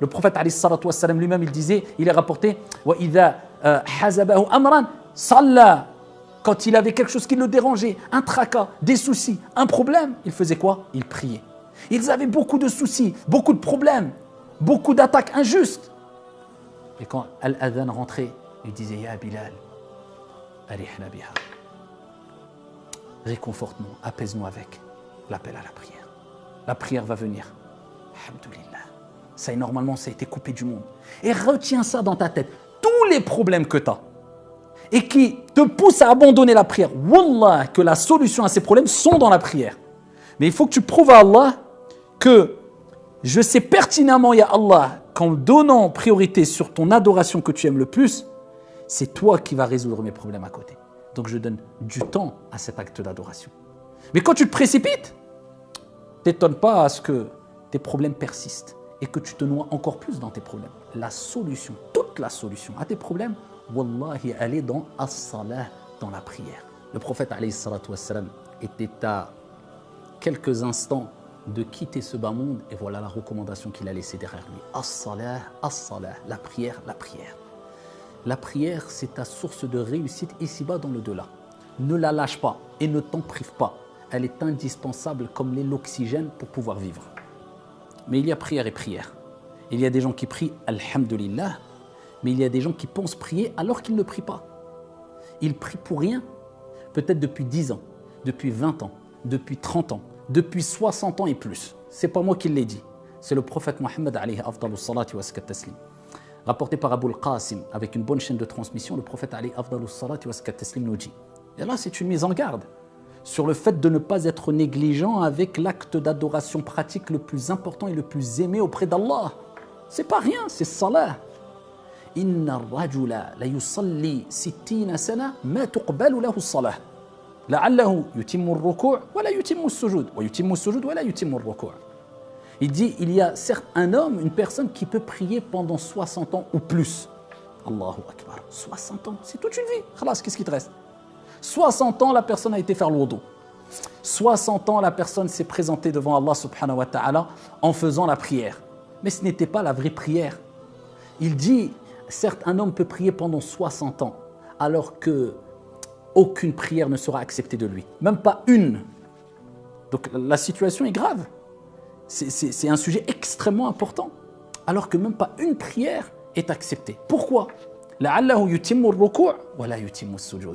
Le prophète alayhi salatu wassalam lui-même, il disait, il est rapporté, wa idha hazabahu amran salla. Quand il avait quelque chose qui le dérangeait, un tracas, des soucis, un problème, il faisait quoi? Il priait. Ils avaient beaucoup de soucis, beaucoup de problèmes, beaucoup d'attaques injustes. Et quand Al-Adhan rentrait, il disait, Ya Bilal, arihna biha. Réconforte-nous, apaise-nous avec l'appel à la prière. La prière va venir. Alhamdulillah. Ça, normalement, ça a été coupé du monde. Et retiens ça dans ta tête. Tous les problèmes que tu as et qui te poussent à abandonner la prière, wallah, que la solution à ces problèmes sont dans la prière. Mais il faut que tu prouves à Allah que je sais pertinemment, ya Allah, qu'en donnant priorité sur ton adoration que tu aimes le plus, c'est toi qui vas résoudre mes problèmes à côté. Donc je donne du temps à cet acte d'adoration. Mais quand tu te précipites, t'étonne pas à ce que tes problèmes persistent et que tu te noies encore plus dans tes problèmes. La solution, toute la solution à tes problèmes, wallahi, elle est dans as-salah, dans la prière. Le prophète alayhi salatu wassalam était à quelques instants de quitter ce bas monde et voilà la recommandation qu'il a laissée derrière lui. As-salah, as-salah, la prière, la prière. La prière, c'est ta source de réussite ici-bas dans le delà. Ne la lâche pas et ne t'en prive pas. Elle est indispensable comme l'oxygène pour pouvoir vivre. Mais il y a prière et prière. Il y a des gens qui prient alhamdulillah, mais il y a des gens qui pensent prier alors qu'ils ne prient pas. Ils prient pour rien, peut-être depuis 10 ans, depuis 20 ans, depuis 30 ans, depuis 60 ans et plus. C'est pas moi qui l'ai dit. C'est le prophète Mohammed alayhi afdalus salati wa taslim. Rapporté par Abu al-Qasim avec une bonne chaîne de transmission, le prophète alayhi afdalus salati wa taslim nous dit. Et là, c'est une mise en garde sur le fait de ne pas être négligent avec l'acte d'adoration pratique le plus important et le plus aimé auprès d'Allah. C'est pas rien, c'est salah. Inna ar-rajula la yusalli 60 sana ma tuqbalu lahu as-salah. La'allahu yutimmu ar-ruku' wa la yutimmu as-sujud wa yutimmu as-sujud wa la yutimmu ar-ruku'. Il dit, il y a certes un homme, une personne qui peut prier pendant 60 ans ou plus. Allahu Akbar. 60 ans, c'est toute une vie. Khalas, qu'est-ce qui te reste? 60 ans, la personne a été faire le wudu. 60 ans, la personne s'est présentée devant Allah subhanahu wa ta'ala en faisant la prière. Mais ce n'était pas la vraie prière. Il dit, certes, un homme peut prier pendant 60 ans, alors que aucune prière ne sera acceptée de lui. Même pas une. Donc la situation est grave. C'est un sujet extrêmement important. Alors que même pas une prière est acceptée. Pourquoi? La'allahu yutimmu ar-ruku' wa la yutimmu as-sujud.